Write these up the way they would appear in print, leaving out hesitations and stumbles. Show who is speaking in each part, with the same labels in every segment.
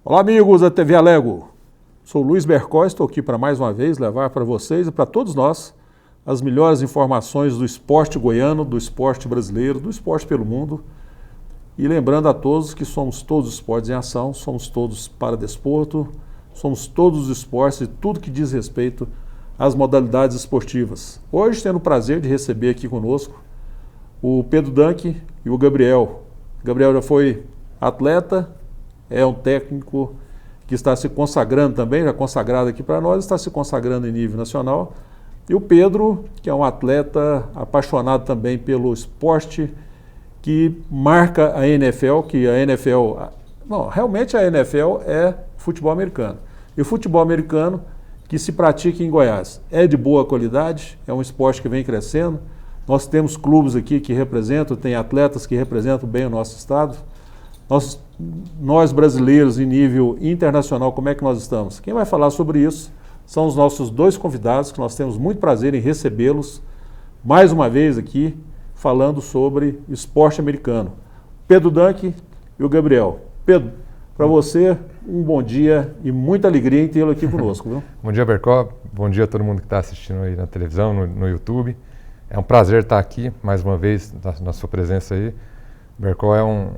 Speaker 1: Olá, amigos da TV Alego. Sou Luiz Bercó, estou aqui para mais uma vez levar para vocês e para todos nós as melhores informações do esporte goiano, do esporte brasileiro, do esporte pelo mundo. E lembrando a todos que somos todos esportes em ação, somos todos para desporto, somos todos os esportes e tudo que diz respeito às modalidades esportivas. Hoje tendo o prazer de receber aqui conosco o Pedro Danck e o Gabriel. O Gabriel já foi atleta, é um técnico que está se consagrando também, já consagrado aqui para nós, está se consagrando em nível nacional. E o Pedro, que é um atleta apaixonado também pelo esporte que marca a NFL, que a NFL... Não, realmente a NFL é futebol americano. E o futebol americano que se pratica em Goiás é de boa qualidade, é um esporte que vem crescendo. Nós temos clubes aqui que representam, tem atletas que representam bem o nosso estado. Nós brasileiros em nível internacional, como é que nós estamos? Quem vai falar sobre isso são os nossos dois convidados, que nós temos muito prazer em recebê-los mais uma vez aqui, falando sobre esporte americano. Pedro Danck e o Gabriel. Pedro, para você, um bom dia e muita alegria em tê-lo aqui conosco. Viu?
Speaker 2: Bom dia, Bercó. Bom dia a todo mundo que está assistindo aí na televisão, no YouTube. É um prazer estar aqui mais uma vez, na sua presença aí. Bercó é um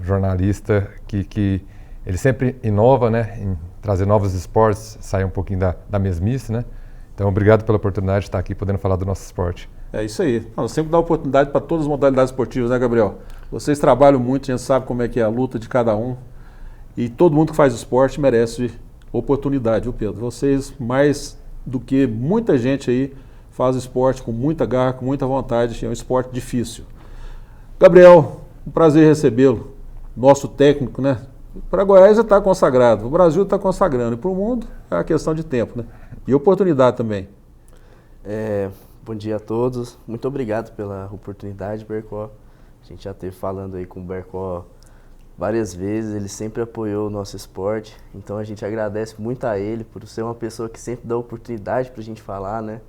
Speaker 2: jornalista que ele sempre inova, né, em trazer novos esportes, sair um pouquinho da mesmice, né? Então, obrigado pela oportunidade de estar aqui podendo falar do nosso esporte.
Speaker 1: É isso aí. Nós sempre dá oportunidade para todas as modalidades esportivas, né, Gabriel? Vocês trabalham muito, a gente sabe como é que é a luta de cada um. E todo mundo que faz esporte merece oportunidade, viu, Pedro? Vocês, mais do que muita gente aí, faz esporte com muita garra, com muita vontade. É um esporte difícil. Gabriel, um prazer recebê-lo. Nosso técnico, né? Para Goiás já está consagrado, o Brasil está consagrando. E para o mundo é uma questão de tempo, né? E oportunidade também.
Speaker 3: Bom dia a todos. Muito obrigado pela oportunidade, Bercó. A gente já esteve falando aí com o Bercó várias vezes, ele sempre apoiou o nosso esporte. Então a gente agradece muito a ele por ser uma pessoa que sempre dá oportunidade para a gente falar, né?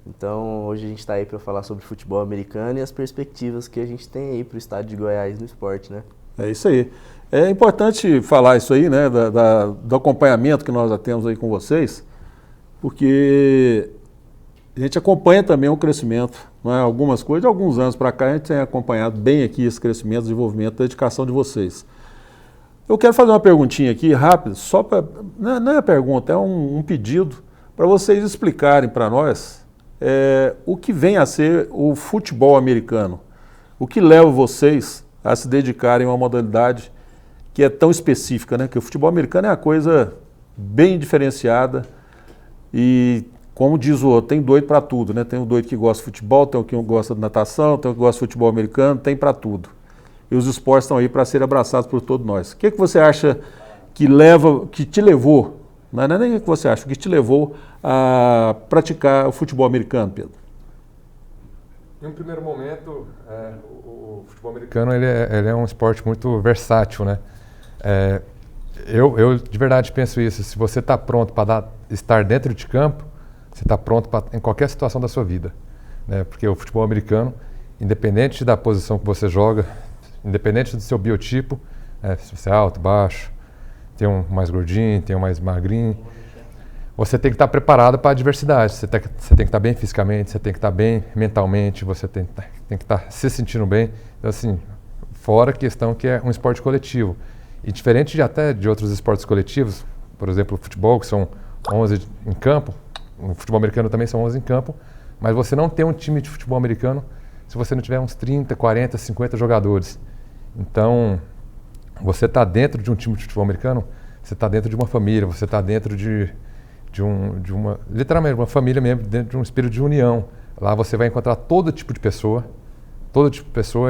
Speaker 3: Então, hoje a gente está aí para falar sobre futebol americano e as perspectivas que a gente tem aí para o estado de Goiás no esporte, né?
Speaker 1: É isso aí. É importante falar isso aí, né, do acompanhamento que nós já temos aí com vocês, porque a gente acompanha também o crescimento, não é? Algumas coisas, de alguns anos para cá, a gente tem acompanhado bem aqui esse crescimento, desenvolvimento, dedicação de vocês. Eu quero fazer uma perguntinha aqui, rápida, só para... Não é pergunta, é um pedido para vocês explicarem para nós o que vem a ser o futebol americano. O que leva vocês a se dedicarem a uma modalidade que é tão específica, né? Que o futebol americano é uma coisa bem diferenciada e, como diz o outro, tem doido para tudo, né? Tem um doido que gosta de futebol, tem um que gosta de natação, tem um que gosta de futebol americano, tem para tudo. E os esportes estão aí para serem abraçados por todos nós. O que você acha que te levou, não é nem o que você acha, o que te levou a praticar o futebol americano, Pedro?
Speaker 2: Em um primeiro momento, o futebol americano ele é um esporte muito versátil, né? Eu de verdade penso isso. Se você está pronto para estar dentro de campo, você está pronto em qualquer situação da sua vida, né? Porque o futebol americano, independente da posição que você joga, independente do seu biotipo, se você é alto, baixo, tem um mais gordinho, tem um mais magrinho, você tem que estar preparado para a adversidade. Você tem que estar bem fisicamente, você tem que estar bem mentalmente, você tem que estar se sentindo bem. Então, assim, fora a questão que é um esporte coletivo. E diferente até de outros esportes coletivos, por exemplo, o futebol, que são 11 em campo, o futebol americano também são 11 em campo, mas você não tem um time de futebol americano se você não tiver uns 30, 40, 50 jogadores. Então, você está dentro de um time de futebol americano, você está dentro de uma família, você está dentro de uma, literalmente, uma família mesmo, dentro de um espírito de união. Lá você vai encontrar todo tipo de pessoa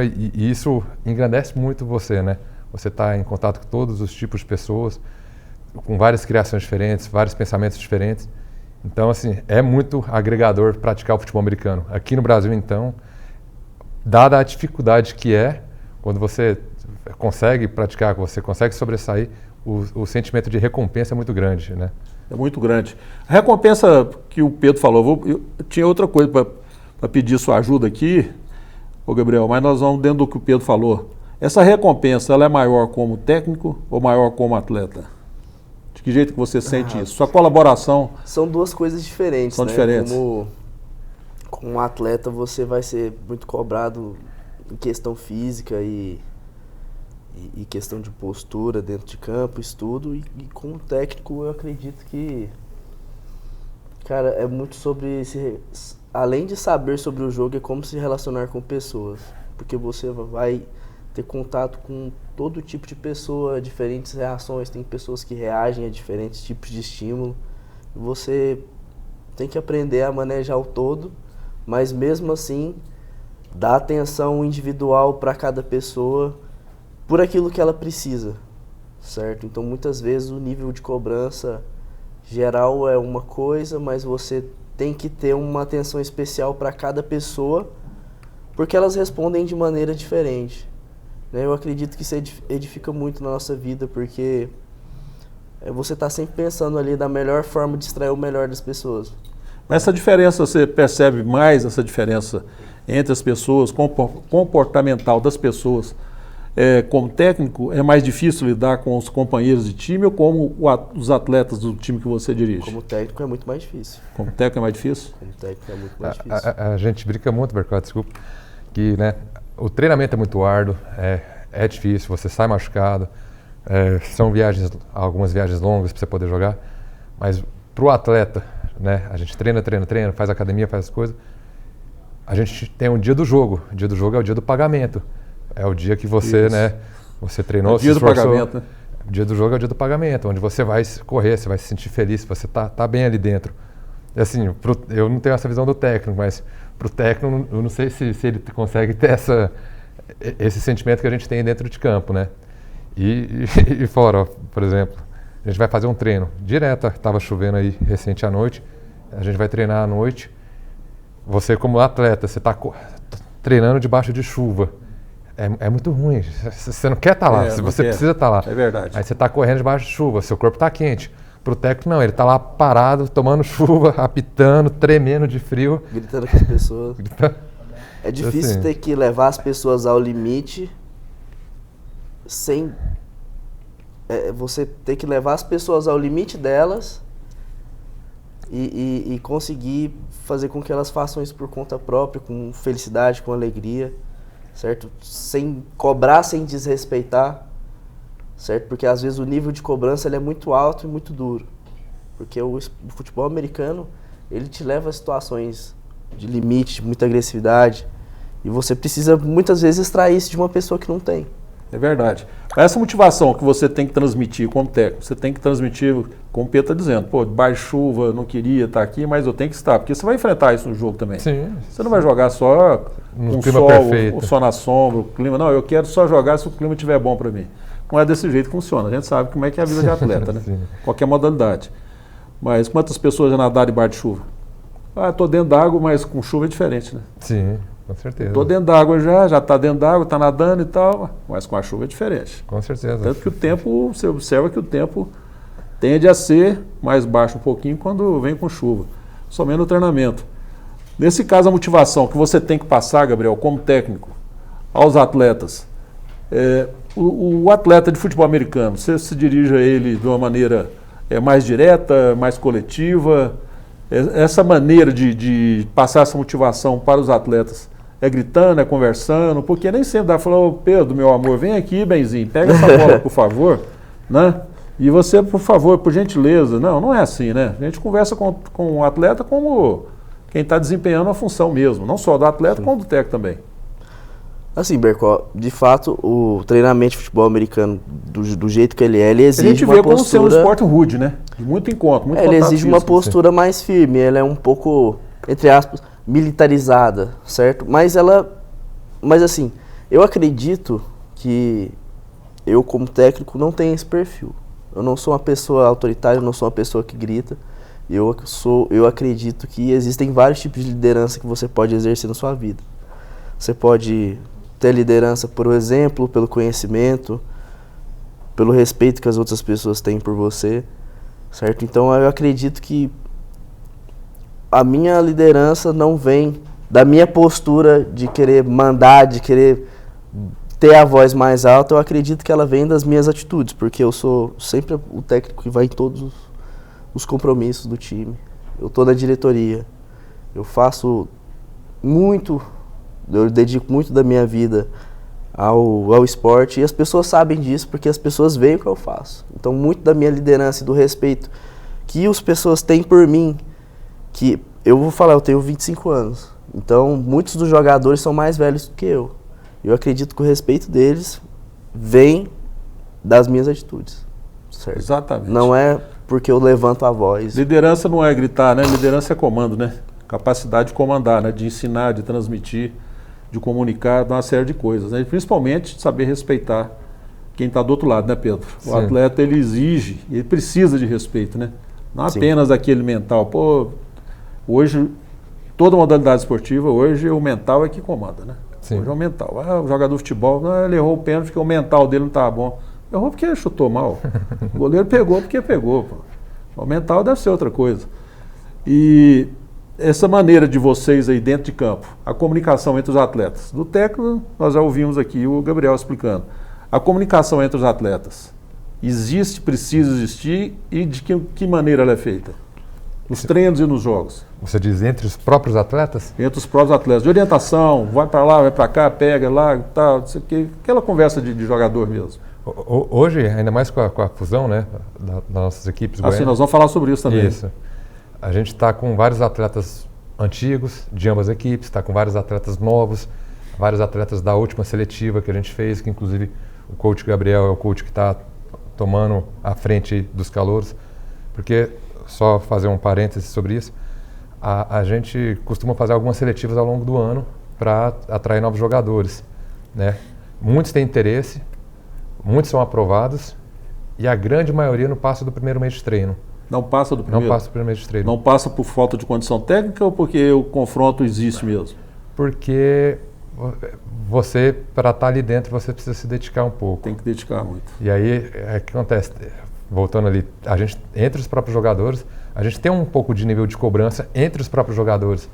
Speaker 2: e isso engrandece muito você, né? Você está em contato com todos os tipos de pessoas, com várias criações diferentes, vários pensamentos diferentes. Então, assim, é muito agregador praticar o futebol americano. Aqui no Brasil, então, dada a dificuldade que é, quando você consegue praticar, quando você consegue sobressair, o sentimento de recompensa é muito grande, né?
Speaker 1: É muito grande. A recompensa que o Pedro falou, eu tinha outra coisa para pedir sua ajuda aqui, ô Gabriel, mas nós vamos dentro do que o Pedro falou. Essa recompensa, ela é maior como técnico ou maior como atleta? De que jeito que você sente isso? Sua colaboração...
Speaker 3: São duas coisas diferentes,
Speaker 1: São
Speaker 3: né?
Speaker 1: diferentes.
Speaker 3: Como um atleta, você vai ser muito cobrado em questão física e questão de postura dentro de campo, estudo. E como técnico, eu acredito que, cara, é muito sobre... além de saber sobre o jogo, é como se relacionar com pessoas. Porque você vai ter contato com todo tipo de pessoa, diferentes reações. Tem pessoas que reagem a diferentes tipos de estímulo. Você tem que aprender a manejar o todo, mas mesmo assim, dar atenção individual para cada pessoa por aquilo que ela precisa, certo? Então, muitas vezes, o nível de cobrança geral é uma coisa, mas você tem que ter uma atenção especial para cada pessoa, porque elas respondem de maneira diferente. Eu acredito que isso edifica muito na nossa vida, porque você está sempre pensando ali da melhor forma de extrair o melhor das pessoas.
Speaker 1: Mas essa diferença, você percebe mais essa diferença entre as pessoas, comportamental das pessoas, como técnico, é mais difícil lidar com os companheiros de time ou como os atletas do time que você dirige?
Speaker 3: Como técnico é muito mais difícil.
Speaker 1: Como técnico é mais difícil?
Speaker 3: Como técnico é muito mais difícil.
Speaker 2: A gente brinca muito, Bercó, desculpa, que, né, o treinamento é muito árduo, é difícil, você sai machucado, são algumas viagens longas para você poder jogar, mas para o atleta, né, a gente treina, faz academia, faz as coisas, a gente tem um dia do jogo. O dia do jogo é o dia do pagamento. É o dia que você, né, você treinou, se esforçou. O dia do pagamento, né? O dia do jogo é o dia do pagamento, onde você vai correr, você vai se sentir feliz, você tá bem ali dentro. E assim, eu não tenho essa visão do técnico, mas pro técnico, eu não sei se ele consegue ter esse sentimento que a gente tem dentro de campo, né? E fora, ó, por exemplo, a gente vai fazer um treino direto, estava chovendo aí recente à noite, a gente vai treinar à noite. Você como atleta, você está treinando debaixo de chuva. É muito ruim, você não quer estar lá, você precisa estar lá.
Speaker 1: É verdade.
Speaker 2: Aí você está correndo debaixo de chuva, seu corpo está quente. Pro técnico não, ele está lá parado, tomando chuva, apitando, tremendo de frio.
Speaker 3: Gritando com as pessoas. É difícil assim, ter que levar as pessoas ao limite sem... você ter que levar as pessoas ao limite delas e conseguir fazer com que elas façam isso por conta própria, com felicidade, com alegria, certo? Sem cobrar, sem desrespeitar, certo? Porque às vezes o nível de cobrança ele é muito alto e muito duro. Porque o futebol americano, ele te leva a situações de limite, de muita agressividade, e você precisa muitas vezes extrair isso de uma pessoa que não tem.
Speaker 1: É verdade. Essa motivação que você tem que transmitir como técnico, você tem que transmitir, como o Pedro está dizendo, pô, debaixo de chuva, não queria estar aqui, mas eu tenho que estar, porque você vai enfrentar isso no jogo também.
Speaker 2: Sim.
Speaker 1: Você não vai jogar só com o sol, o sol na sombra, o clima. Não, eu quero só jogar se o clima estiver bom para mim. Não é desse jeito que funciona. A gente sabe como é que é a vida de atleta, né? Qualquer modalidade. Mas quantas pessoas já nadaram debaixo de chuva? Estou dentro d'água, mas com chuva é diferente, né?
Speaker 2: Sim, com certeza.
Speaker 1: Estou dentro d'água já está dentro d'água, está nadando e tal, mas com a chuva é diferente.
Speaker 2: Com certeza.
Speaker 1: Tanto que o tempo, você observa que o tempo tende a ser mais baixo um pouquinho quando vem com chuva, somente no treinamento. Nesse caso, a motivação que você tem que passar, Gabriel, como técnico, aos atletas, o atleta de futebol americano, você se dirige a ele de uma maneira mais direta, mais coletiva? Essa maneira de passar essa motivação para os atletas é gritando, é conversando, porque nem sempre dá para falar, ô Pedro, meu amor, vem aqui, benzinho, pega essa bola, por favor, né? E você, por favor, por gentileza. Não é assim, né? A gente conversa com o atleta como quem está desempenhando a função mesmo, não só do atleta, como do técnico também.
Speaker 3: Assim, Bercó, de fato, o treinamento de futebol americano, do jeito que ele exige uma postura... A gente vê como ser um esporte
Speaker 1: rude, né? De muito encontro, muito contato
Speaker 3: ele exige uma postura mais firme, ela é um pouco, entre aspas, militarizada, certo? Mas assim, eu acredito que eu, como técnico, não tenho esse perfil. Eu não sou uma pessoa autoritária, eu não sou uma pessoa que grita. Eu acredito que existem vários tipos de liderança que você pode exercer na sua vida. Você pode ter liderança por exemplo, pelo conhecimento, pelo respeito que as outras pessoas têm por você, certo? Então eu acredito que a minha liderança não vem da minha postura de querer mandar, de querer ter a voz mais alta, eu acredito que ela vem das minhas atitudes, porque eu sou sempre o técnico que vai em todos os compromissos do time. Eu estou na diretoria, eu faço muito, eu dedico muito da minha vida ao esporte, e as pessoas sabem disso porque as pessoas veem o que eu faço. Então, muito da minha liderança e do respeito que as pessoas têm por mim, que eu vou falar, eu tenho 25 anos, então muitos dos jogadores são mais velhos do que eu. Eu acredito que o respeito deles vem das minhas atitudes, certo?
Speaker 1: Exatamente.
Speaker 3: Não é porque eu levanto a voz.
Speaker 1: Liderança não é gritar, né? Liderança é comando, né? Capacidade de comandar, né? De ensinar, de transmitir, de comunicar, de uma série de coisas, né? E principalmente saber respeitar quem está do outro lado, né, Pedro? O atleta, ele exige, ele precisa de respeito, né? Não apenas aquele mental. Pô, hoje, toda modalidade esportiva, hoje o mental é que comanda, né? Hoje é o mental. O jogador de futebol, ele errou o pênalti porque o mental dele não estava bom. Errou porque chutou mal. O goleiro pegou porque pegou. Pô. O mental deve ser outra coisa. E essa maneira de vocês aí dentro de campo, a comunicação entre os atletas. Do técnico, nós já ouvimos aqui o Gabriel explicando. A comunicação entre os atletas existe, precisa existir, e de que maneira ela é feita? Nos treinos e nos jogos.
Speaker 2: Você diz entre os próprios atletas?
Speaker 1: Entre os próprios atletas. De orientação, vai para lá, vai para cá, pega lá, tal, isso aqui, aquela conversa de jogador mesmo.
Speaker 2: Hoje, ainda mais com a fusão, né, das nossas equipes goianas.
Speaker 1: Assim, nós vamos falar sobre isso também.
Speaker 2: Isso. A gente está com vários atletas antigos de ambas as equipes, está com vários atletas novos, vários atletas da última seletiva que a gente fez, que inclusive o coach Gabriel é o coach que está tomando a frente dos calouros, porque, só fazer um parêntese sobre isso, a gente costuma fazer algumas seletivas ao longo do ano para atrair novos jogadores, né? Muitos têm interesse, muitos são aprovados e a grande maioria não passa do primeiro mês de treino.
Speaker 1: Não passa do primeiro?
Speaker 2: Não passa do primeiro mês de treino.
Speaker 1: Não passa por falta de condição técnica ou porque o confronto existe mesmo?
Speaker 2: Porque você, para estar ali dentro, você precisa se dedicar um pouco.
Speaker 1: Tem que dedicar muito.
Speaker 2: E aí, o que acontece? Voltando ali, a gente, entre os próprios jogadores, a gente tem um pouco de nível de cobrança entre os próprios jogadores.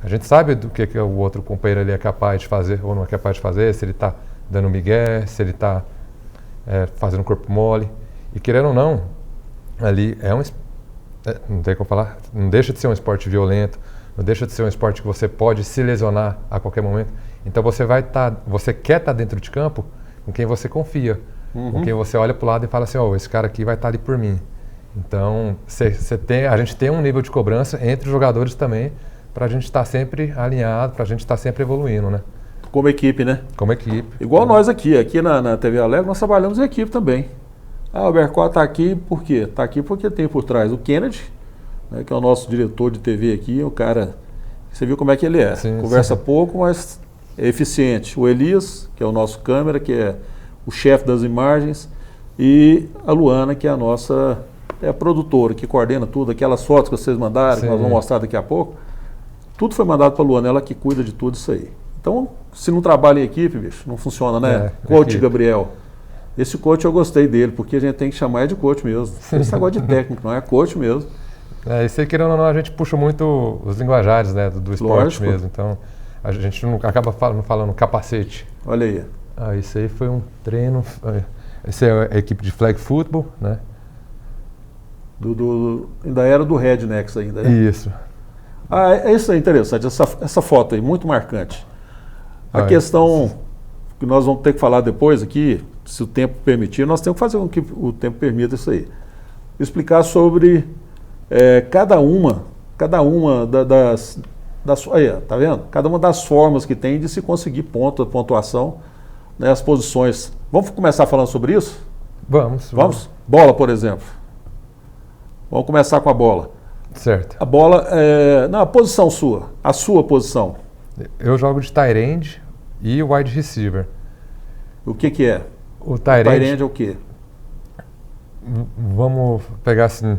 Speaker 2: A gente sabe do que o outro companheiro ali é capaz de fazer ou não é capaz de fazer, se ele está dando migué, se ele está fazendo corpo mole. E querendo ou não, ali não tem como falar, não deixa de ser um esporte violento, não deixa de ser um esporte que você pode se lesionar a qualquer momento. Então você quer estar dentro de campo com quem você confia, com quem você olha para o lado e fala assim, esse cara aqui vai estar ali por mim. Então a gente tem um nível de cobrança entre os jogadores também, para a gente estar sempre alinhado, para a gente estar sempre evoluindo, né?
Speaker 1: Como equipe, né?
Speaker 2: Como equipe.
Speaker 1: Igual nós aqui na TV Alegre, nós trabalhamos em equipe também. O Bercó está aqui por quê? Está aqui porque tem por trás o Kennedy, né, que é o nosso diretor de TV aqui, o cara, você viu como é que ele é.
Speaker 2: Sim,
Speaker 1: conversa pouco, mas é eficiente. O Elias, que é o nosso câmera, que é o chefe das imagens, e a Luana, que é a nossa produtora, que coordena tudo, aquelas fotos que vocês mandaram, que nós vamos mostrar daqui a pouco, tudo foi mandado para a Luana, ela que cuida de tudo isso aí. Então, se não trabalha em equipe, bicho, não funciona, né? Coach equipe. Gabriel. Esse coach eu gostei dele, porque a gente tem que chamar de coach mesmo. Esse negócio de técnico, não é coach mesmo.
Speaker 2: Isso aí, querendo ou não, a gente puxa muito os linguajares, né, do esporte. Lógico. Mesmo. Então, a gente não acaba falando capacete.
Speaker 1: Olha aí.
Speaker 2: Isso aí foi um treino. Essa é a equipe de flag football, né?
Speaker 1: Ainda era do Rednecks ainda, né?
Speaker 2: Isso.
Speaker 1: Isso é interessante, essa foto aí, muito marcante. A questão que nós vamos ter que falar depois aqui, se o tempo permitir, nós temos que fazer com que o tempo permita isso aí. Explicar sobre cada uma das aí, tá vendo? Cada uma das formas que tem de se conseguir pontuação, né, as posições. Vamos começar falando sobre isso? Vamos? Bola, por exemplo. Vamos começar com a bola.
Speaker 2: Certo.
Speaker 1: A bola, a posição sua, a sua posição.
Speaker 2: Eu jogo de tight end e wide receiver.
Speaker 1: O que é?
Speaker 2: O tight
Speaker 1: end é o quê?
Speaker 2: Vamos pegar assim,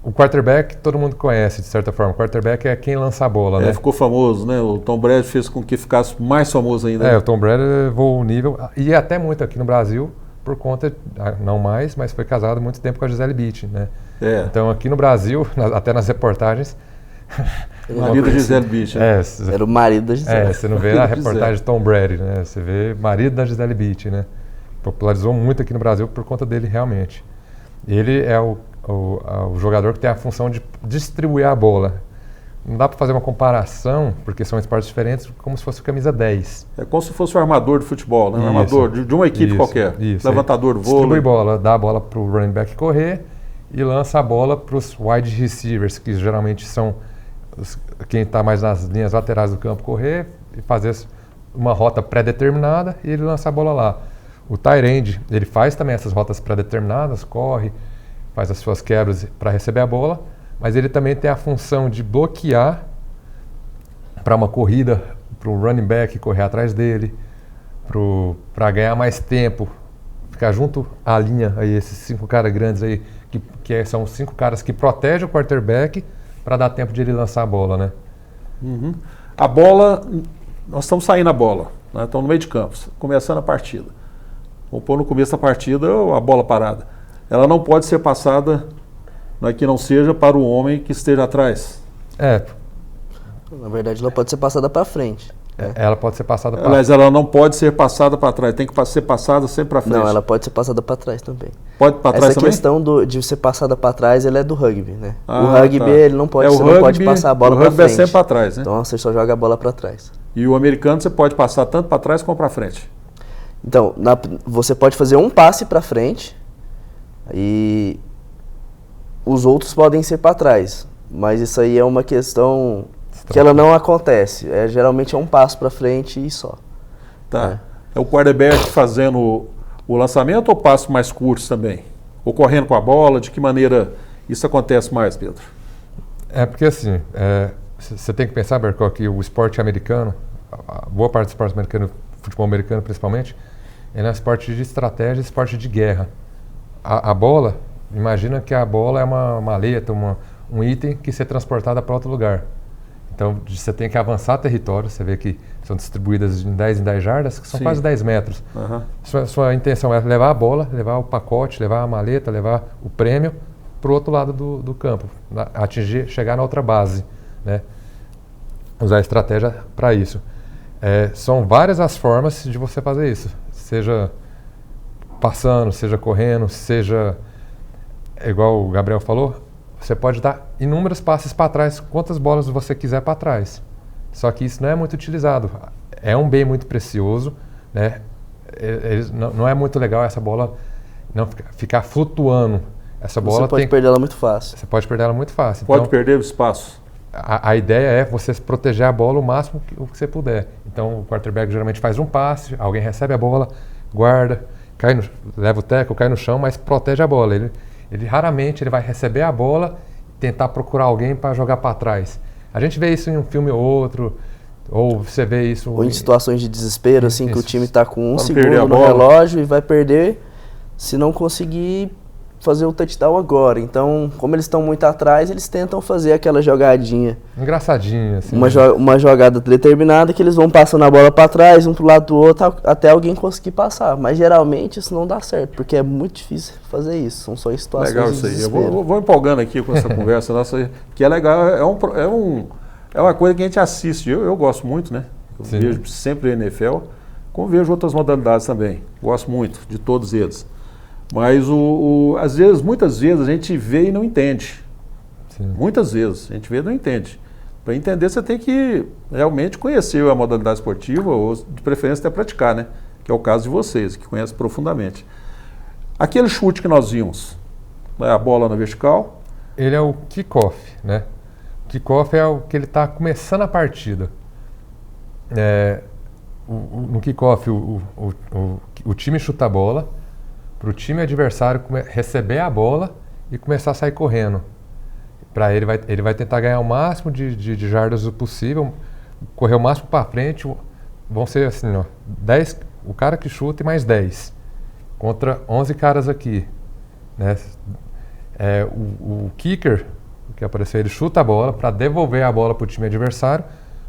Speaker 2: o quarterback todo mundo conhece de certa forma. O quarterback é quem lança a bola, né?
Speaker 1: Ficou famoso, né? O Tom Brady fez com que ficasse mais famoso ainda.
Speaker 2: Né? O Tom Brady levou o nível, e até muito aqui no Brasil, por conta, não mais, mas foi casado muito tempo com a Gisele Bündchen, né? Então aqui no Brasil, até nas reportagens,
Speaker 1: Marido da Gisele Bündchen.
Speaker 3: Era o marido da Gisele.
Speaker 2: Você não vê na reportagem de Tom Brady, né? Você vê marido da Gisele Bündchen, né? Popularizou muito aqui no Brasil por conta dele, realmente. Ele é o jogador que tem a função de distribuir a bola. Não dá para fazer uma comparação, porque são esportes diferentes, como se fosse camisa 10.
Speaker 1: É como se fosse um armador de futebol, né? Um armador de uma equipe qualquer. Levantador do vôlei.
Speaker 2: Distribui bola, dá a bola para o running back correr e lança a bola para os wide receivers, que geralmente são quem está mais nas linhas laterais do campo, correr e fazer uma rota pré-determinada e ele lança a bola lá. O tight end, ele faz também essas rotas pré-determinadas, corre, faz as suas quebras para receber a bola, mas ele também tem a função de bloquear para uma corrida, para o running back correr atrás dele, para ganhar mais tempo, ficar junto à linha, aí, esses 5 caras grandes aí, que são 5 caras que protegem o quarterback para dar tempo de ele lançar a bola, né?
Speaker 1: Uhum. A bola, nós estamos saindo a bola, né? Estamos no meio de campo, começando a partida. Vamos pôr no começo da partida a bola parada. Ela não pode ser passada, que não seja para o homem que esteja atrás.
Speaker 3: Na verdade, ela pode ser passada para frente.
Speaker 2: Ela pode ser passada para...
Speaker 1: Mas ela não pode ser passada para trás, tem que ser passada sempre para frente.
Speaker 3: Não, ela pode ser passada para trás também.
Speaker 1: Pode para trás também?
Speaker 3: Essa questão de ser passada para trás, ela é do rugby, né? O rugby, ele não pode, você não pode passar a bola para frente.
Speaker 1: O rugby é sempre para trás, né?
Speaker 3: Então, você só joga a bola para trás.
Speaker 1: E o americano, você pode passar tanto para trás como para frente.
Speaker 3: Então, você pode fazer um passe para frente e os outros podem ser para trás. Mas isso aí é uma questão que ela não acontece. Geralmente é um passo para frente e só.
Speaker 1: Tá. É o quarterback fazendo o lançamento ou passos mais curtos também? Ou correndo com a bola? De que maneira isso acontece mais, Pedro?
Speaker 2: Porque assim, você tem que pensar, Bercó, que o esporte americano, a boa parte do esporte americano, futebol americano principalmente, ele é um esporte de estratégia, esporte de guerra. A bola, imagina que a bola é uma maleta, um item que ser transportada para outro lugar. Então, você tem que avançar território, você vê que são distribuídas em 10 jardas, que são quase 10 metros. Uhum. Sua intenção é levar a bola, levar o pacote, levar a maleta, levar o prêmio para o outro lado do campo, chegar na outra base, né? Usar a estratégia para isso. São várias as formas de você fazer isso, seja passando, seja correndo, seja, igual o Gabriel falou, você pode dar inúmeros passes para trás, quantas bolas você quiser para trás. Só que isso não é muito utilizado. É um bem muito precioso, né? Não é muito legal essa bola não ficar flutuando. Essa bola
Speaker 3: você pode perder ela muito fácil.
Speaker 2: Você pode perder ela muito fácil.
Speaker 1: Pode perder o espaço.
Speaker 2: A ideia é você proteger a bola o máximo que você puder. Então o quarterback geralmente faz um passe, alguém recebe a bola, guarda, leva o tackle, cai no chão, mas protege a bola. Ele raramente vai receber a bola e tentar procurar alguém para jogar para trás. A gente vê isso em um filme ou outro, ou você vê isso...
Speaker 3: Ou em situações de desespero, assim, que o time está com 1 segundo no relógio e vai perder se não conseguir fazer o touchdown agora. Então, como eles estão muito atrás, eles tentam fazer aquela jogadinha.
Speaker 2: Engraçadinha, assim.
Speaker 3: Uma jogada determinada que eles vão passando a bola para trás, um pro lado do outro, até alguém conseguir passar. Mas geralmente isso não dá certo, porque é muito difícil fazer isso. São só situações
Speaker 1: legal
Speaker 3: de desespero.
Speaker 1: Legal isso aí. Eu vou empolgando aqui com essa conversa nossa, que é legal. É uma coisa que a gente assiste. Eu gosto muito, né? Eu vejo sempre a NFL, como vejo outras modalidades também. Gosto muito de todos eles. Mas muitas vezes a gente vê e não entende. Sim. Muitas vezes a gente vê e não entende. Para entender, você tem que realmente conhecer a modalidade esportiva ou, de preferência, até praticar, né? Que é o caso de vocês, que conhecem profundamente. Aquele chute que nós vimos, né? A bola na vertical.
Speaker 2: Ele é o kickoff, né? O kickoff é o que ele está começando a partida. No kickoff, o time chuta a bola para o time adversário receber a bola e começar a sair correndo. Ele vai tentar ganhar o máximo de jardas possível, correr o máximo para frente. Vão ser assim, 10, o cara que chuta e mais 10, contra 11 caras aqui, né? O kicker, que apareceu, ele chuta a bola para devolver a bola para o time adversário,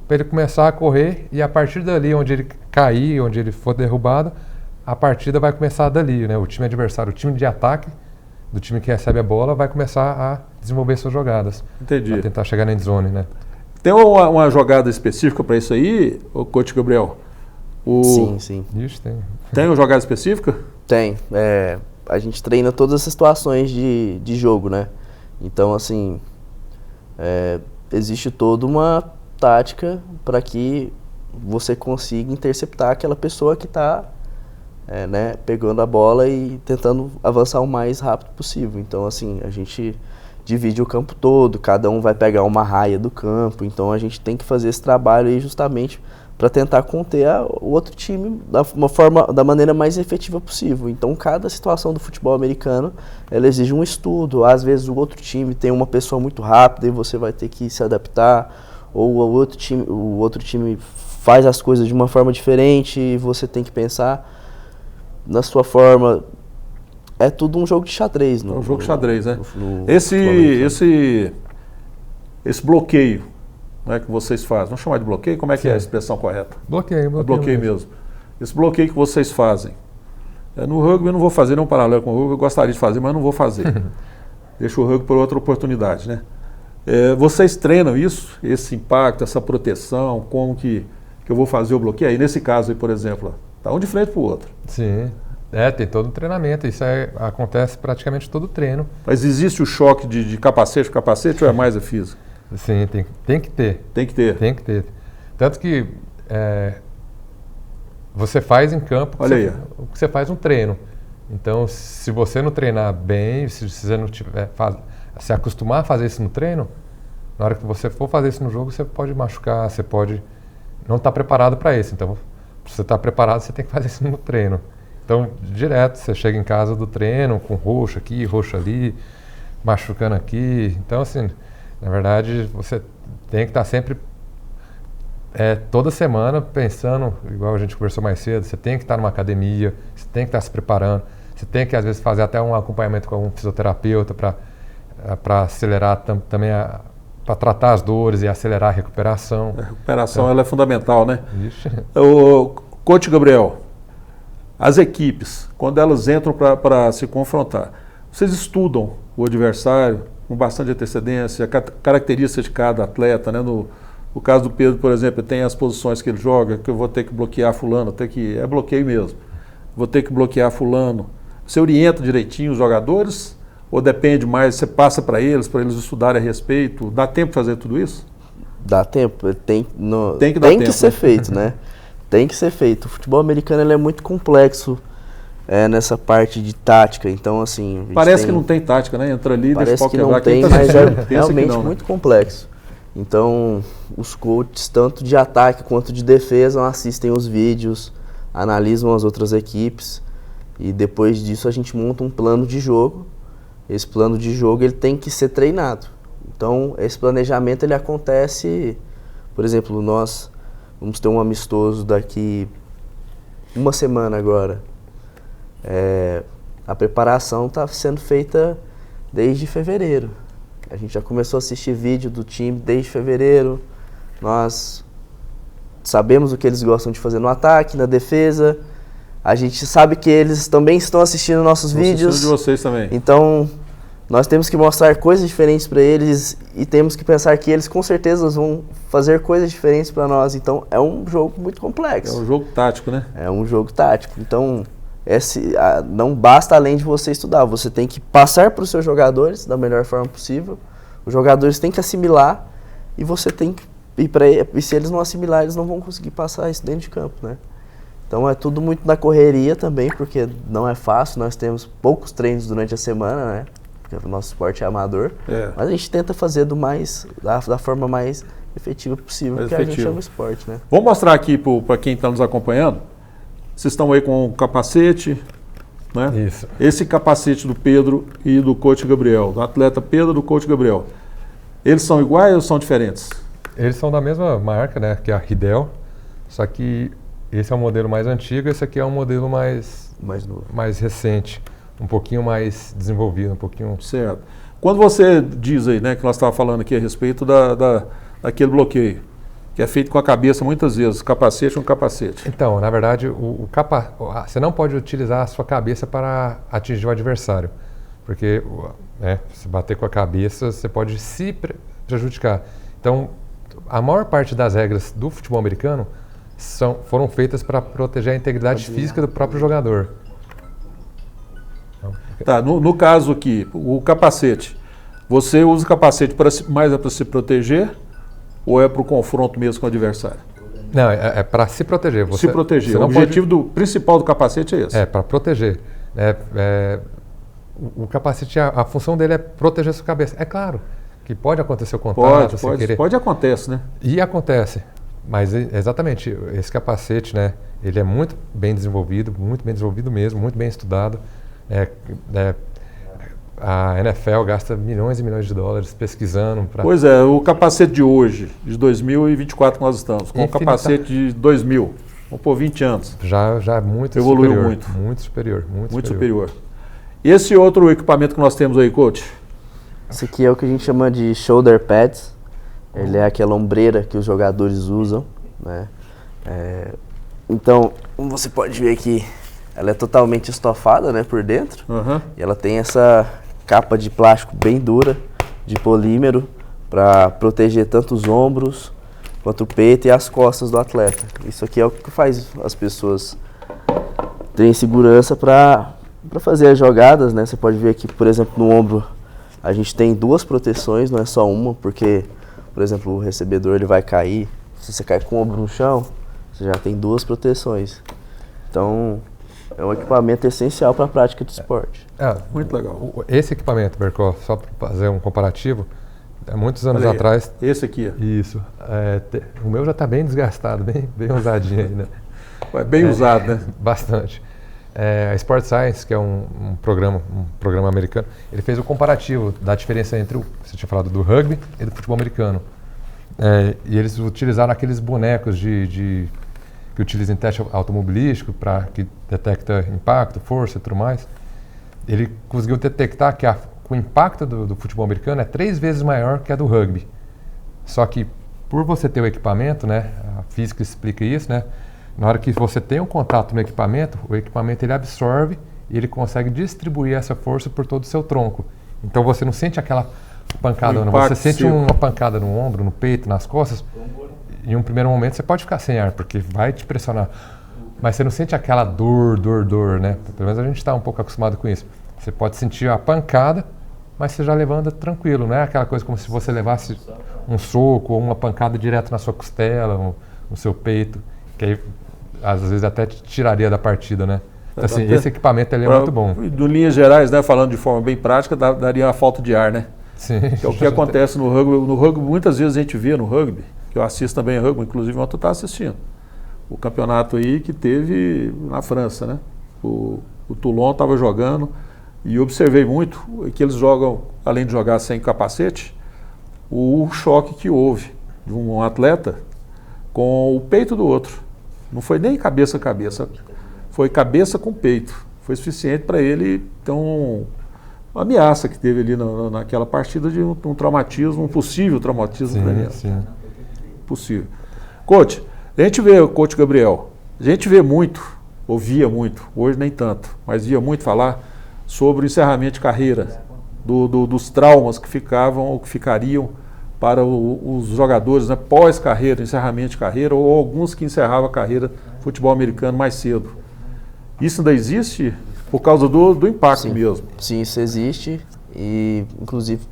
Speaker 2: para ele começar a correr, e a partir dali, onde ele cair, onde ele for derrubado, a partida vai começar dali, né? O time adversário, o time de ataque, do time que recebe a bola, vai começar a desenvolver suas jogadas.
Speaker 1: Entendi.
Speaker 2: Para tentar chegar na endzone, né?
Speaker 1: Tem uma jogada específica para isso aí, o coach Gabriel?
Speaker 3: Sim.
Speaker 2: Ixi, tem.
Speaker 1: Tem uma jogada específica?
Speaker 3: Tem. A gente treina todas essas situações de jogo, né? Então, assim, existe toda uma tática para que você consiga interceptar aquela pessoa que está pegando a bola e tentando avançar o mais rápido possível. Então, assim, a gente divide o campo todo, cada um vai pegar uma raia do campo, então a gente tem que fazer esse trabalho aí justamente para tentar conter o outro time da maneira mais efetiva possível. Então, cada situação do futebol americano, ela exige um estudo. Às vezes o outro time tem uma pessoa muito rápida e você vai ter que se adaptar, ou o outro time faz as coisas de uma forma diferente e você tem que pensar na sua forma. É tudo um jogo de xadrez.
Speaker 1: É um jogo de xadrez, né?
Speaker 3: Esse
Speaker 1: Esse bloqueio, né, que vocês fazem, vamos chamar de bloqueio? Como é que é a expressão correta?
Speaker 2: Bloqueio
Speaker 1: Mesmo. Esse bloqueio que vocês fazem. No rugby eu não vou fazer nenhum paralelo com o rugby, eu gostaria de fazer, mas não vou fazer. Deixa o rugby por outra oportunidade, né? Vocês treinam isso, esse impacto, essa proteção, como que eu vou fazer o bloqueio? Aí nesse caso aí, por exemplo, tá um de frente para o outro.
Speaker 2: Sim. Tem todo um treinamento, isso acontece praticamente todo treino.
Speaker 1: Mas existe o choque de capacete com capacete ou é mais a física?
Speaker 2: Sim, tem que ter.
Speaker 1: Tem que ter.
Speaker 2: Tem que ter. Tanto que você faz em campo o que você faz um treino. Então, se você não treinar bem, se você não se acostumar a fazer isso no treino, na hora que você for fazer isso no jogo, você pode machucar, você pode não estar preparado para isso. Então, para você estar preparado, você tem que fazer isso no treino. Então, direto, você chega em casa do treino com roxo aqui, roxo ali, machucando aqui. Então, assim, na verdade, você tem que estar sempre, toda semana, pensando, igual a gente conversou mais cedo, você tem que estar numa academia, você tem que estar se preparando, você tem que, às vezes, fazer até um acompanhamento com algum fisioterapeuta para acelerar também, para tratar as dores e acelerar a recuperação.
Speaker 1: A recuperação ela é fundamental, né?
Speaker 2: Ixi.
Speaker 1: O coach Gabriel, as equipes, quando elas entram para se confrontar, vocês estudam o adversário com bastante antecedência, características de cada atleta, né? No caso do Pedro, por exemplo, tem as posições que ele joga, que eu vou ter que bloquear fulano, é bloqueio mesmo, vou ter que bloquear fulano. Você orienta direitinho os jogadores ou depende mais, você passa para eles estudarem a respeito? Dá tempo de fazer tudo isso?
Speaker 3: Dá tempo, tem
Speaker 1: que
Speaker 3: ser feito, né? Tem que ser feito. O futebol americano ele é muito complexo nessa parte de tática, então assim...
Speaker 1: Parece que não tem tática, né? Entra ali, deixa o pau quebrar.
Speaker 3: Parece que não tem, mas é realmente muito complexo. Então, os coaches, tanto de ataque quanto de defesa, assistem os vídeos, analisam as outras equipes e depois disso a gente monta um plano de jogo. Esse plano de jogo ele tem que ser treinado. Então, esse planejamento ele acontece, por exemplo, nós vamos ter um amistoso daqui uma semana agora. A preparação está sendo feita desde fevereiro. A gente já começou a assistir vídeo do time desde fevereiro. Nós sabemos o que eles gostam de fazer no ataque, na defesa. A gente sabe que eles também estão assistindo nossos vídeos.
Speaker 1: De vocês também.
Speaker 3: Então, nós temos que mostrar coisas diferentes para eles e temos que pensar que eles com certeza vão fazer coisas diferentes para nós. Então, é um jogo muito complexo.
Speaker 1: É um jogo tático, né?
Speaker 3: É um jogo tático. Então, não basta além de você estudar. Você tem que passar para os seus jogadores da melhor forma possível. Os jogadores têm que assimilar e você tem que e se eles não assimilar, eles não vão conseguir passar isso dentro de campo, né? Então é tudo muito na correria também, porque não é fácil, nós temos poucos treinos durante a semana, né? Porque o nosso esporte é amador, mas a gente tenta fazer da forma mais efetiva possível, porque a gente ama o esporte, né?
Speaker 1: Vamos mostrar aqui para quem está nos acompanhando. Vocês estão aí com o capacete, né?
Speaker 2: Isso.
Speaker 1: Esse capacete do Pedro e do coach Gabriel, do atleta Pedro e do coach Gabriel, eles são iguais ou são diferentes?
Speaker 2: Eles são da mesma marca, né? Que é a Riddell, só que esse é um modelo mais antigo, esse aqui é um modelo mais
Speaker 3: novo,
Speaker 2: mais recente, um pouquinho mais desenvolvido, um pouquinho...
Speaker 1: Certo. Quando você diz aí, né, que nós estávamos falando aqui a respeito daquele bloqueio, que é feito com a cabeça muitas vezes, capacete com capacete.
Speaker 2: Então, na verdade, você não pode utilizar a sua cabeça para atingir o adversário. porque se bater com a cabeça, você pode se prejudicar. Então, a maior parte das regras do futebol americano foram feitas para proteger a integridade física do próprio jogador.
Speaker 1: Tá, no caso aqui, o capacete, você usa o capacete mais para se proteger ou é para o confronto mesmo com o adversário?
Speaker 2: Não, é para se proteger.
Speaker 1: Se proteger. O objetivo principal do capacete é esse?
Speaker 2: É, para proteger. O capacete, a função dele é proteger a sua cabeça. É claro que pode acontecer o contato,
Speaker 1: pode acontece, né?
Speaker 2: E acontece. Mas exatamente, esse capacete, né, ele é muito bem desenvolvido mesmo, muito bem estudado. A NFL gasta milhões e milhões de dólares pesquisando para...
Speaker 1: Pois é, o capacete de hoje, de 2024 que nós estamos, com o capacete de 2000, vamos por 20 anos.
Speaker 2: Já é muito
Speaker 1: evoluiu
Speaker 2: superior.
Speaker 1: Muito.
Speaker 2: Muito superior.
Speaker 1: Muito superior. E esse outro equipamento que nós temos aí, coach?
Speaker 3: Esse aqui é o que a gente chama de shoulder pads. Ele é aquela ombreira que os jogadores usam, né? Então, como você pode ver aqui, ela é totalmente estofada, né, por dentro. E ela tem essa capa de plástico bem dura, de polímero, para proteger tanto os ombros, quanto o peito e as costas do atleta. Isso aqui é o que faz as pessoas terem segurança para fazer as jogadas, né? Você pode ver aqui, por exemplo, no ombro, a gente tem 2 proteções, não é só uma, porque, por exemplo, o recebedor ele vai cair. Se você cai com o ombro no chão, você já tem 2 proteções. Então, é um equipamento essencial para a prática do esporte.
Speaker 1: Muito legal.
Speaker 2: Esse equipamento, Bercó, só para fazer um comparativo, há muitos anos atrás...
Speaker 1: Esse aqui.
Speaker 2: Isso. O meu já está bem desgastado, bem usadinho aí, né?
Speaker 1: Bem usado, né?
Speaker 2: Bastante. A Sport Science, que é um programa americano, ele fez o comparativo da diferença entre você tinha falado do rugby e do futebol americano. E eles utilizaram aqueles bonecos que utilizam em teste automobilístico que detecta impacto, força e tudo mais. Ele conseguiu detectar que o impacto do futebol americano é 3 vezes maior que a do rugby. Só que por você ter o equipamento, né, a física explica isso, né? Na hora que você tem um contato no equipamento, o equipamento ele absorve e ele consegue distribuir essa força por todo o seu tronco. Então você não sente aquela pancada, você sente uma pancada no ombro, no peito, nas costas. Em um primeiro momento você pode ficar sem ar, porque vai te pressionar. Mas você não sente aquela dor, né? Pelo menos a gente está um pouco acostumado com isso. Você pode sentir a pancada, mas você já levanta tranquilo, não é aquela coisa como se você levasse um soco ou uma pancada direto na sua costela, no seu peito, que aí às vezes até te tiraria da partida, né? Então, assim, esse equipamento ele é muito bom.
Speaker 1: De linhas gerais, né, falando de forma bem prática, daria uma falta de ar, né?
Speaker 2: Sim.
Speaker 1: Que é o que acontece no rugby. No rugby, muitas vezes a gente vê no rugby, que eu assisto também rugby, inclusive ontem eu estava assistindo, o campeonato aí que teve na França, né? O Toulon estava jogando e observei muito que eles jogam, além de jogar sem capacete, o choque que houve de um atleta com o peito do outro. Não foi nem cabeça a cabeça, foi cabeça com peito. Foi suficiente para ele ter uma ameaça que teve ali naquela partida de um traumatismo, um possível traumatismo para ele.
Speaker 2: Sim.
Speaker 1: Possível. Coach, a gente vê, Coach Gabriel, a gente vê muito, ouvia muito, hoje nem tanto, mas via muito falar sobre o encerramento de carreira, dos traumas que ficavam ou que ficariam para os jogadores, né, pós-carreira, encerramento de carreira, ou alguns que encerravam a carreira de futebol americano mais cedo. Isso ainda existe por causa do impacto mesmo?
Speaker 3: Sim, isso existe e, inclusive,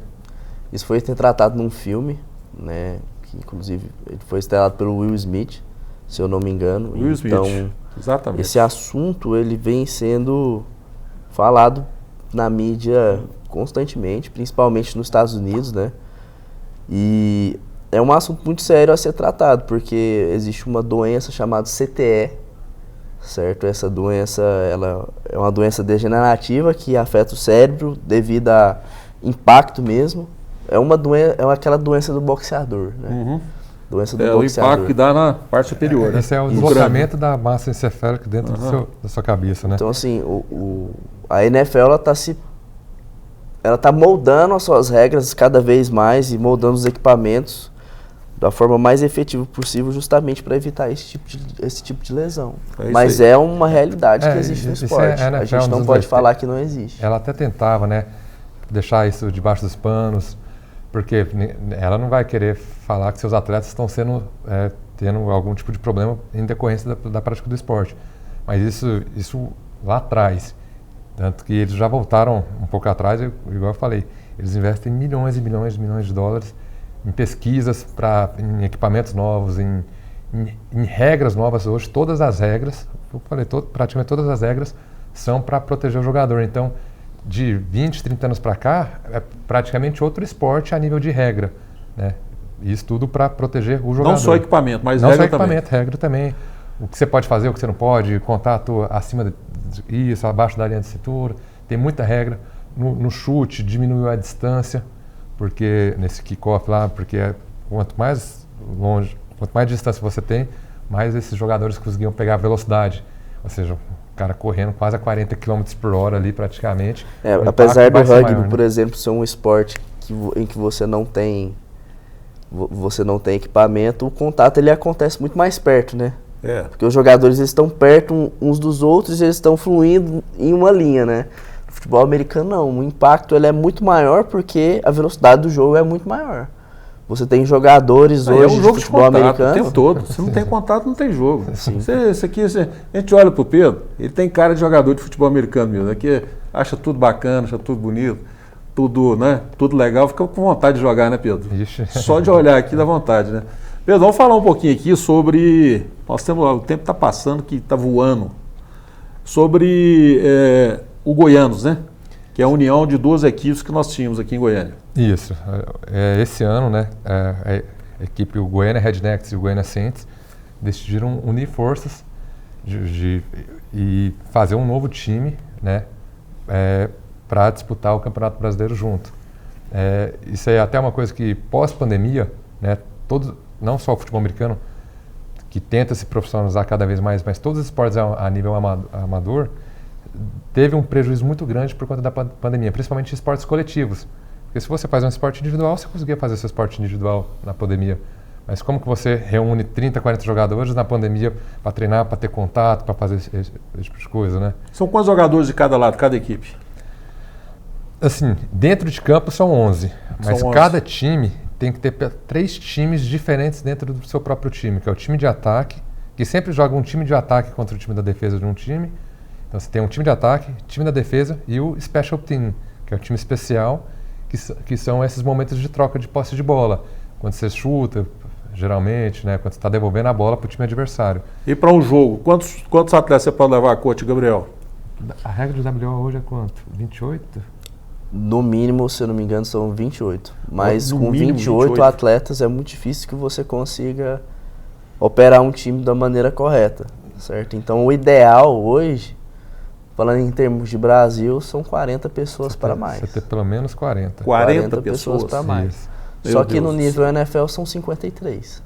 Speaker 3: isso foi retratado num filme, né, que, inclusive, ele foi estrelado pelo Will Smith, se eu não me engano.
Speaker 1: Will
Speaker 3: então,
Speaker 1: Smith, exatamente.
Speaker 3: Esse assunto, ele vem sendo falado na mídia constantemente, principalmente nos Estados Unidos, né? E é um assunto muito sério a ser tratado, porque existe uma doença chamada CTE, certo? Essa doença, ela é uma doença degenerativa que afeta o cérebro devido a impacto mesmo. É aquela doença do boxeador, né?
Speaker 1: Uhum.
Speaker 3: Doença do boxeador.
Speaker 1: O impacto que dá na parte superior, né?
Speaker 2: Esse é o deslocamento da massa encefálica dentro da sua cabeça, né?
Speaker 3: Então, assim, a NFL, ela tá moldando as suas regras cada vez mais e moldando os equipamentos da forma mais efetiva possível, justamente para evitar esse tipo de lesão. Mas é uma realidade que existe no esporte. A gente não pode falar que não existe.
Speaker 2: Ela até tentava, né? deixar isso debaixo dos panos, porque ela não vai querer falar que seus atletas estão tendo algum tipo de problema em decorrência da prática do esporte. Mas isso lá atrás, tanto que eles já voltaram um pouco atrás, igual eu falei, eles investem milhões e milhões e milhões de dólares em pesquisas, em equipamentos novos, em regras novas. Hoje todas as regras, eu falei, praticamente todas as regras são para proteger o jogador. Então, de 20, 30 anos para cá, é praticamente outro esporte a nível de regra, né? Isso tudo para proteger o jogador.
Speaker 1: Não só equipamento, mas
Speaker 2: não
Speaker 1: regra
Speaker 2: só equipamento,
Speaker 1: também.
Speaker 2: regra também. O que você pode fazer, o que você não pode, contato acima isso, abaixo da linha de cintura. Tem muita regra. No chute, diminuiu a distância, porque nesse kickoff lá, porque quanto mais longe, quanto mais distância você tem, mais esses jogadores conseguiam pegar a velocidade. Ou seja, o cara correndo quase a 40 km por hora ali praticamente.
Speaker 3: Apesar do rugby, maior, por exemplo, ser um esporte em que você não tem equipamento, o contato ele acontece muito mais perto, né? Porque os jogadores eles estão perto uns dos outros e eles estão fluindo em uma linha, né? No futebol americano não, o impacto ele é muito maior porque a velocidade do jogo é muito maior. Você tem jogadores hoje
Speaker 1: um jogo
Speaker 3: de futebol americano.
Speaker 1: O tempo todo. Se não tem contato, não tem jogo. A gente olha pro Pedro, ele tem cara de jogador de futebol americano mesmo, que acha tudo bacana, acha tudo bonito, tudo legal, fica com vontade de jogar, né, Pedro?
Speaker 2: Ixi.
Speaker 1: Só de olhar aqui dá vontade, né? Pedro, vamos falar um pouquinho aqui sobre, o tempo está passando, que está voando, sobre o Goianos, né? Que é a união de duas equipes que nós tínhamos aqui em Goiânia.
Speaker 2: Isso. Esse ano, né, a equipe, o Goiânia Rednecks e o Goiânia Saints decidiram unir forças e fazer um novo time, né, para disputar o Campeonato Brasileiro junto. Isso é até uma coisa que pós-pandemia, né, não só o futebol americano, que tenta se profissionalizar cada vez mais, mas todos os esportes a nível amador, teve um prejuízo muito grande por conta da pandemia, principalmente esportes coletivos. Porque se você faz um esporte individual, você conseguia fazer seu esporte individual na pandemia. Mas como que você reúne 30, 40 jogadores na pandemia para treinar, para ter contato, para fazer esse tipo de coisa, né?
Speaker 1: São quantos jogadores de cada lado, cada equipe?
Speaker 2: Assim, dentro de campo são 11, mas
Speaker 1: São 11.
Speaker 2: Cada time tem que ter 3 times diferentes dentro do seu próprio time, que é o time de ataque, que sempre joga um time de ataque contra o time da defesa de um time. Então você tem um time de ataque, time da defesa e o Special Team, que é o time especial, que são esses momentos de troca de posse de bola. Quando você chuta, geralmente, né, quando você está devolvendo a bola para o time adversário.
Speaker 1: E para um jogo, quantos atletas você pode levar, coach Gabriel?
Speaker 2: A regra do WO hoje é quanto? 28?
Speaker 3: No mínimo, se eu não me engano, são 28. Mas
Speaker 1: No
Speaker 3: com
Speaker 1: mínimo,
Speaker 3: 28 atletas é muito difícil que você consiga operar um time da maneira correta, certo? Então o ideal hoje, falando em termos de Brasil, são 40 pessoas para mais.
Speaker 2: Você ter pelo menos 40.
Speaker 1: 40 pessoas
Speaker 3: para mais.
Speaker 2: Isso.
Speaker 3: Só que no nível NFL são 53.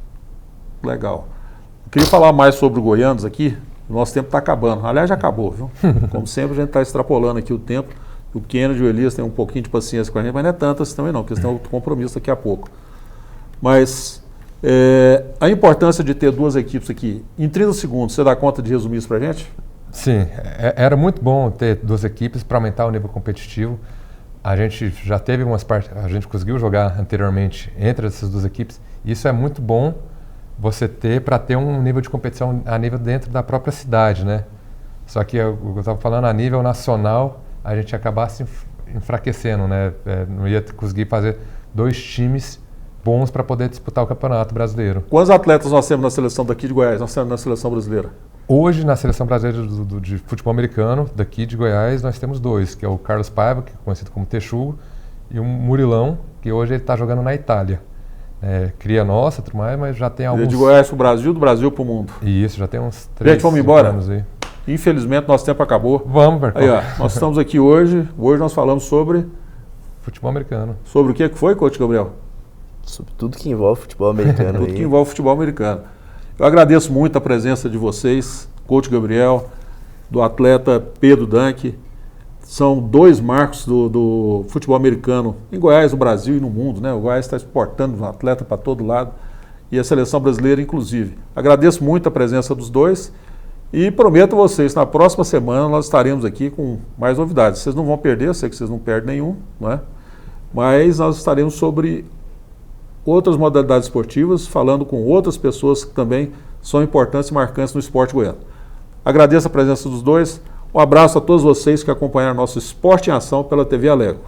Speaker 1: Legal. Eu queria falar mais sobre o Goianos aqui. O nosso tempo está acabando. Aliás, já acabou, viu? Como sempre, a gente está extrapolando aqui o tempo. O Kennedy e o Elias têm um pouquinho de paciência com a gente, mas não é tanto assim também não, porque eles têm outro compromisso daqui a pouco. Mas a importância de ter duas equipes aqui. Em 30 segundos, você dá conta de resumir isso para a gente?
Speaker 2: Sim, era muito bom ter duas equipes para aumentar o nível competitivo. A gente já teve a gente conseguiu jogar anteriormente entre essas duas equipes. Isso é muito bom você ter para ter um nível de competição a nível dentro da própria cidade, né? Só que eu estava falando a nível nacional, a gente ia acabar se enfraquecendo, né? Não ia conseguir fazer 2 times bons para poder disputar o Campeonato Brasileiro.
Speaker 1: Quantos atletas nós temos na seleção daqui de Goiás, nós temos na seleção brasileira?
Speaker 2: Hoje, na seleção brasileira de futebol americano, daqui de Goiás, nós temos 2, que é o Carlos Paiva, que é conhecido como Texugo, e o Murilão, que hoje ele está jogando na Itália. Cria nossa, tudo mais, mas já tem alguns...
Speaker 1: De Goiás para o Brasil, do Brasil para o mundo.
Speaker 2: Isso, já tem uns 3,
Speaker 1: gente, vamos embora?
Speaker 2: Anos aí.
Speaker 1: Infelizmente, nosso tempo acabou.
Speaker 2: Vamos, Bercó.
Speaker 1: Aí, ó, nós estamos aqui hoje nós falamos sobre...
Speaker 2: Futebol americano.
Speaker 1: Sobre o que foi, coach Gabriel?
Speaker 3: Sobre tudo que envolve futebol americano.
Speaker 1: Tudo que envolve futebol americano. Eu agradeço muito a presença de vocês, coach Gabriel, do atleta Pedro Danck. São 2 marcos do futebol americano em Goiás, no Brasil e no mundo, né? O Goiás está exportando um atleta para todo lado e a seleção brasileira, inclusive. Agradeço muito a presença dos dois E prometo a vocês, na próxima semana nós estaremos aqui com mais novidades. Vocês não vão perder, eu sei que vocês não perdem nenhum, não é? Mas nós estaremos sobre outras modalidades esportivas, falando com outras pessoas que também são importantes e marcantes no esporte goiano. Agradeço a presença dos dois. Um abraço a todos vocês que acompanharam nosso Esporte em Ação pela TV Alego.